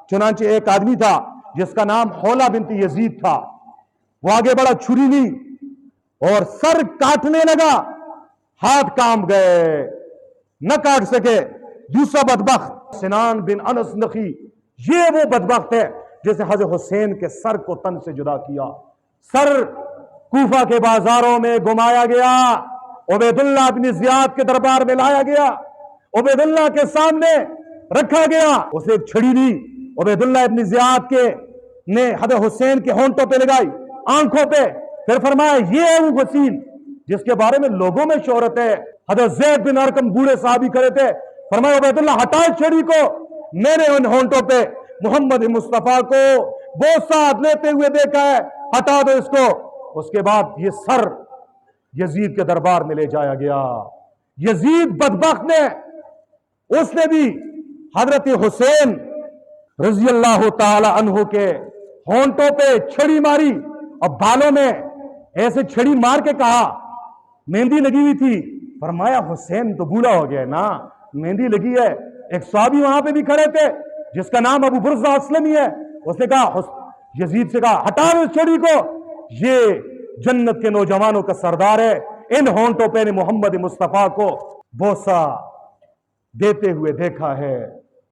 चुनांचे एक आदमी था जिसका नाम हौला बिनत यजीद था। वो आगे बढ़ा, छुरी ली और सर काटने लगा, हाथ काम गए, न काट सके। दूसरा बदबख्त सिनान बिन अनस नखी, ये वो बदबख्त है जिसे हजरत हुसैन के सर को तन से जुदा किया। सर कूफा के बाजारों में घुमाया गया, उबैदुल्लाह बिन जियाद के दरबार में लाया गया, उबैदुल्लाह के सामने रखा गया। उसे एक छड़ी दी, उबैदुल्लाह इब्न जियाद के ने हजरत हुसैन के होंठों पे लगाई, आंखों पे, फिर फरमाया ये है वो वसील जिसके बारे में लोगों में शोहरत है। हजरत ज़ैद बिन अरकम बूढ़े साहबी खड़े थे, फरमाया उबैदुल्लाह हटाओ छड़ी को, मैंने उन होंठों पे मोहम्मद मुस्तफा को बोसा लेते हुए देखा है, हटा दो इसको। उसके बाद ये सर यजीद के दरबार में ले जाया गया। यजीद बदबख्त ने, उसने भी हजरत हुसैन रजी अल्लाह ताला अन्हु के होंठों पे छड़ी मारी और बालों में ऐसे छड़ी मार के कहा, मेहंदी लगी हुई थी। फरमाया हुसैन तो बूढ़ा हो गया ना, मेहंदी लगी है। एक सहाबी वहां पे भी खड़े थे जिसका नाम अबू बुर्ज़ा अस्लमी है, उसने कहा, यजीद से कहा हटा दो छड़ी को, ये जन्नत के नौजवानों का सरदार है। इन होंठों पे ने मोहम्मद मुस्तफा को बोसा देते हुए देखा है।